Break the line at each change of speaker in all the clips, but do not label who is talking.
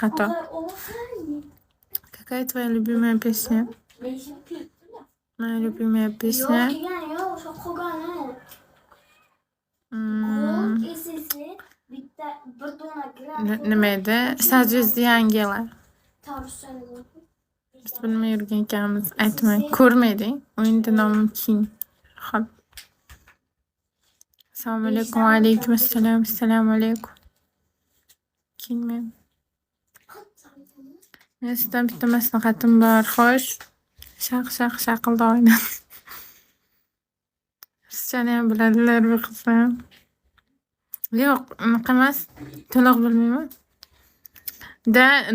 xato. Какая твоя любимая песня? Моя любимая песня. Nima edi? Созвездие ангела. Biz bilmay yurgan ekanmiz. Aytmang. Ko'rmading? O'yinda nomim King. Xo'p. Assalomu alaykum. Va alaykum assalom. Assalomu alaykum. Kingman. Men sizdan bitta maslahatim bor. Xo'sh. Shaqilda o'ynang. Ruschani ham biladilar bu qizlar. Yo'q, unaqa emas. To'liq bilmayman.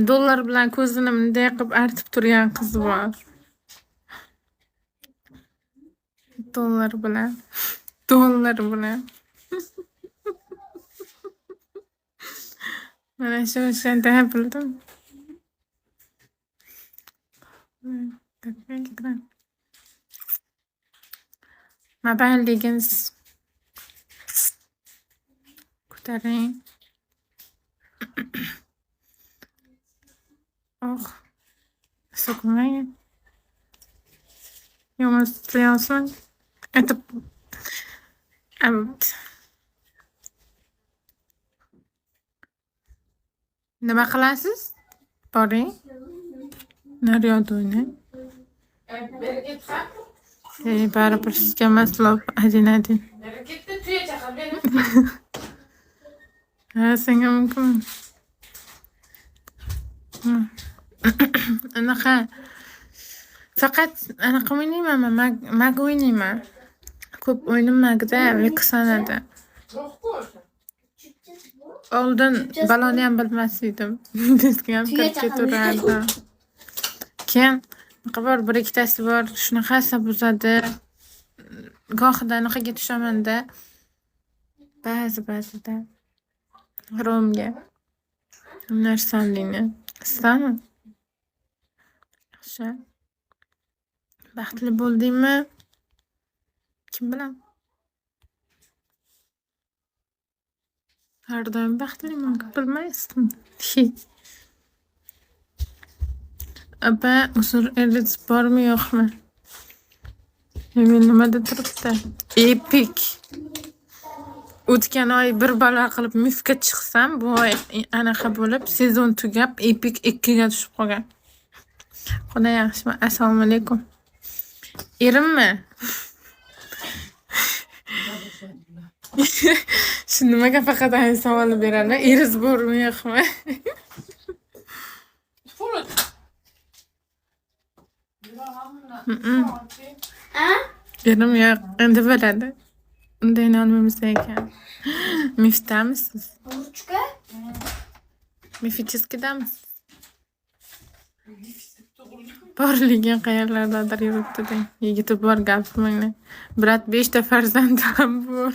Dollar bilan ko'zini bunday qilib artib turgan qiz bor. Dollar bilan. Mana shu o'shanda bildim. Mobile Legends ko'taring. So'kmang. Yomon istayapsan. Nima qilasiz? Boring. Naryad o'ynang. Baribir sizga maslov adin. Ha, senga mumkin. Anaqa. Faqat anaqa o'ynayman, mag o'ynayman. Ko'p o'ynamagda Vexanada. Oldin baloni ham bilmasdim. Bizga ham kirib turardi. Keyin qabor bir ikkitasi bor, shunaqasi buzadi. Gohida anaqaga tushamanda. Ba'zida Romga. Narsalini. Isami? Yaxshi. Baxtli bo'ldingmi? Kim bilan? Har doim baxtliman, bilmaysiz. Apa, uzr eringiz bormi yo'qmi? Men nimada turibdi? Epic. O'tgan oy bir balo qilib mifga chiqsam, bu oy anaqa bo'lib, sezon tugab, Epic 2 ga tushib qolgan. Xudo yaxshimi? Assalomu alaykum. Erimmi? Shu nimaga faqat ayni savol beradi? Eriz bormi yo'qmi? Erim yo'q, endi bo'ladi. Unday olmaymiz ekan. Mifdamisiz? Mifichiskidamisiz? Borligin qayerlardadir yuribdi deng. Yigiti bor gapirmanglar. Brat 5 ta farzand ham bor.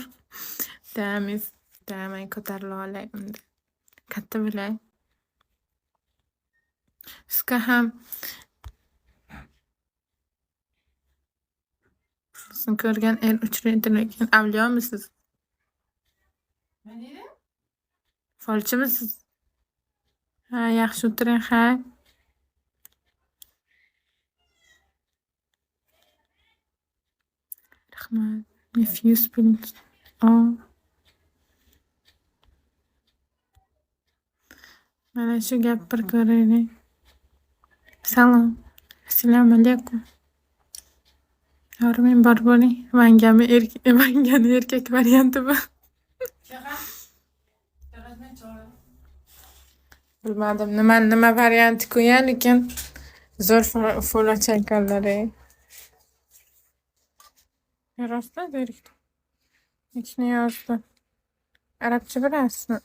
Damay ko'tarila olay unda. Katta bo'lay. Sizga ham sizni ko'rgan uchraydi lekin avliyomisiz? Nima deydi? Folchimisiz? Ha, yaxshi o'tiring, ha. Rahmat. Mefyus bilan. Mana shu gap bir ko'raylik. Salom. Assalomu alaykum. Yorming bor bo'ling. Vangani erkak varianti bu. Bilmadim nima varianti qo'ygan lekin zo'r fola chaykanlari. Rostda dedik. İçine yazdı. Arapça bilasizmi?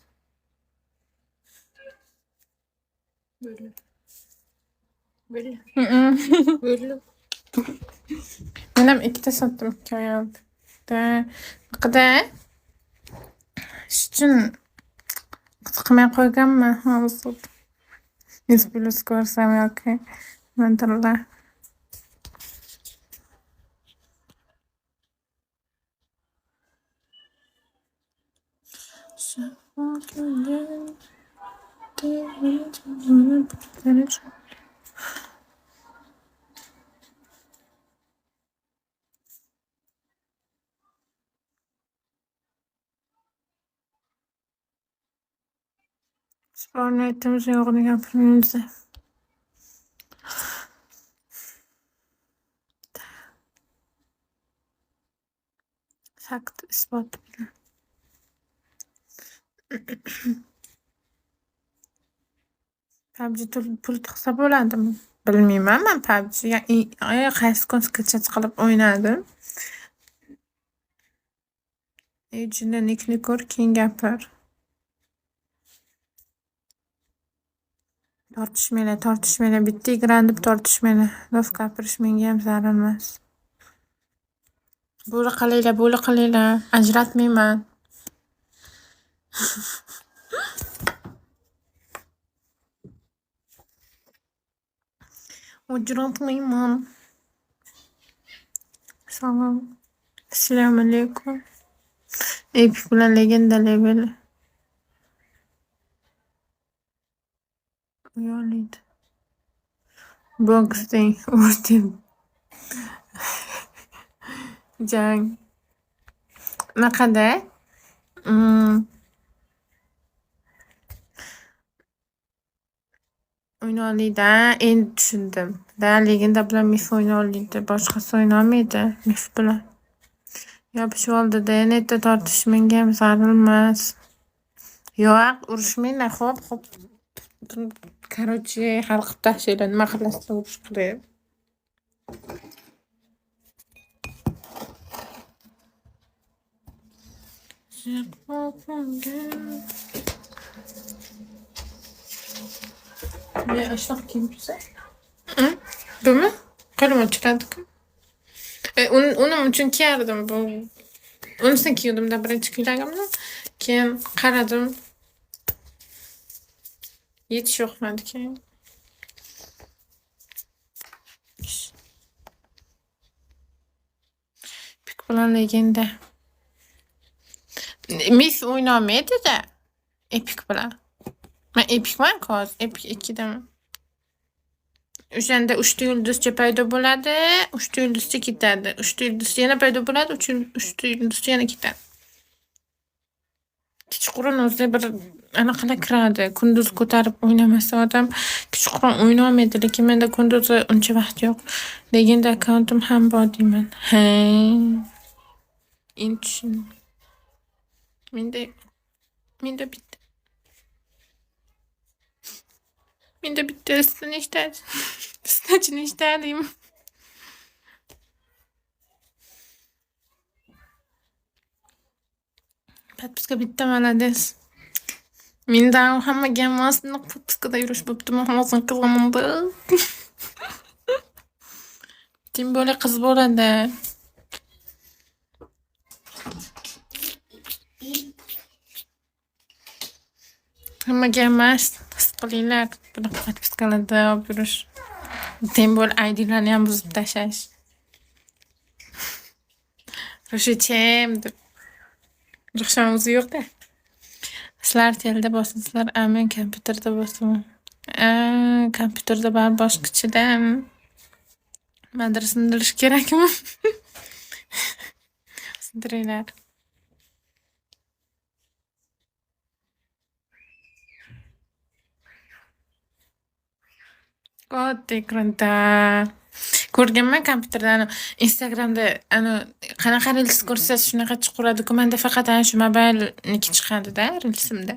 Böyle. Men ham ikkita sotdim hikoyamda. Haqida shu uchun qilmay qo'yganman hozir. Plus ko'rsam yoki mentorlar. Sporni aytdimiz, yo'g'ini gapirmaymiz. Fakt isbot bilan. PUBG pul tiqsa bo'ladimi? Bilmayman men PUBG'ga qaysi kun skechat qilib o'ynadim. Ichida nickni ko'r, keyin gapir. Tortishmanglar. Bitta ekran deb tortishmanglar. Do'st gapirish menga ham zarur emas. Bo'ri qilinglar. Ajratmayman. Ajratmayman. Salom. Assalomu alaykum. Epic bilan legenda leveli. Uyalıydı. Boxing o'rtim. Jang. Naqada? O'ynoliydi. Endi tushundim. Legenda bilan Mif o'ynoliydi. Boshqasi o'ynolmaydi Mif bilan. Yopishib oldida netda tortish menga ham zarur emas. Yo'q, urushmanglar. Xo'p. Короче, hal qilib tashlanglar. Nima qilasizlar urush qilib. Ne aşağı kimse? Değil mi? Kalım açıkladık. Onun için kiyardım bu. Onun için kiyordum da birinci kilogramda. Keyin qaradim. Yetiş yo'qmadi keyin. Pik bilan legenda. Mif o'ynamaydi da. Epic bilan. Men Epicman hozir. Epic 2daman. O'shanda 3 ta yulduzcha paydo bo'ladi, 3 ta yulduzcha ketadi. 3 ta yulduz yana paydo bo'ladi, 3 ta yulduzcha yana ketadi. Kechqurun o'zi bir anaqalar kiradi. Kunduz ko'tarib o'ynamasa odam kechqurun o'ynolmaydi, lekin menda kunduzi uncha vaqt yo'q. Legenda akkauntim ham bor deyman. Ha. Endi menda bitta. Menda bitta stachni ishtadim. Подписка bitta молодец. Menda hammaga hammasini podpiskada yurish bo'ptimi? Hammasini qilaman-da. Tim bo'la qiz bo'ladi. Hammaga emas, his qilinglar. Bunaqa podpiskalarda olib yurish. Tim bo'l IDlarni ham buzib tashlash. Rusichem deb. Ruxshan o'zi yo'q-da. Sizlar telda bosasizlar, men kompyuterda bosaman. Kompyuterda bari boshqacha-da. Madra sindirish kerakmi? Sindiringlar. Katta ekranda. Ko'rganman kompyuterda, Instagramda qanaqa reels ko'rsangiz shunaqa chiqaradi-ku. Menda faqat ana shu mobilniki chiqadi-da, reelsimda.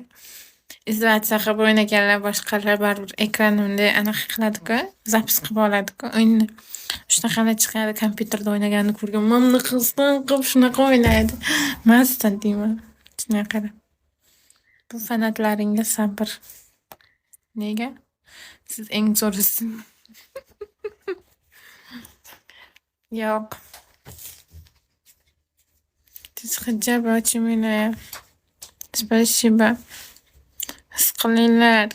Izolyatsiya qilib o'ynaganlar boshqalar baribir ekranimda anaqa qiladi-ku, zapis qilib oladi-ku o'yinni. Shunaqalar chiqadi, kompyuterda o'ynaganini ko'rgan. Mana qilsam qilib shunaqa o'ynaydi. Mastan deyman. Shunaqa. Bu fanatlaringga sabr. Nega? Siz eng zo'risiz. Yo'q. Hijab ochmanglar. Spasiba. His qilinglar.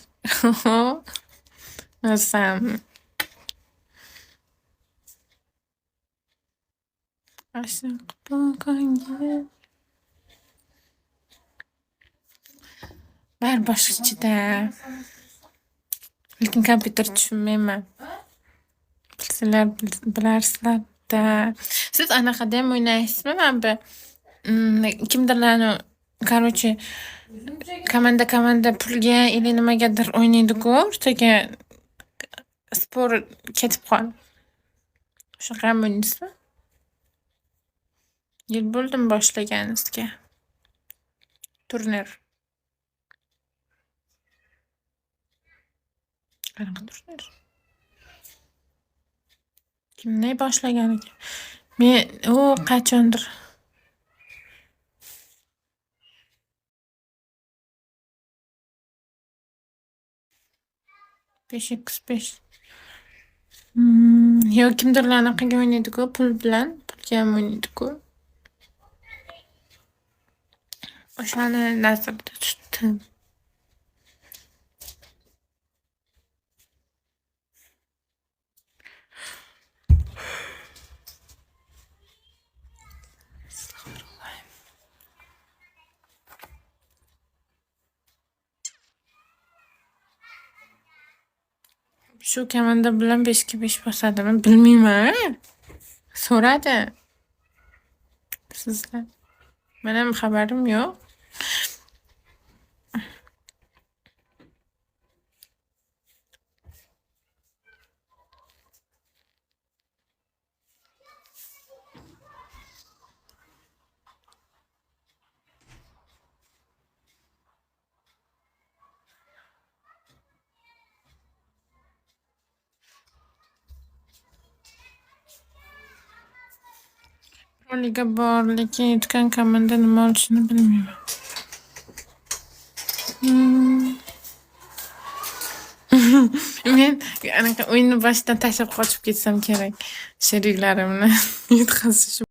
O'zim. Ashaq bo'lganga. Bar boshqacha-da. Lekin kompyuter tushunmayman. Bilsanglar bilarsizlar-da. Siz anaqadayam o'ynaysizmi? Mana bu kimdirlarni короче komanda pulga или nimagadir o'ynaydi-ku, o'rtaga spor ketib qoldi. Shunaqami o'ynaysizmi? Yil bo'ldimi boshlaganingizga? Turnir. Qanaqa turnir? Kimni boshlagan ekan? Men qachondir 5x5. Yo kimdirlar anaqaga o'ynaydi-ku, pul bilan, pulgayam o'ynaydi-ku. O'shani nazarda tutdim. Shu komanda bilan 5ga 5 bosadimi? Bilmayman. So'radi. Sizlar. Menam xabarim yo'q. Roliga bor, lekin yutgan komanda nima olishini bilmayman. Men anaqa o'yinni boshidan tashlab qochib ketsam kerak. Sheriklarimni yutqazishim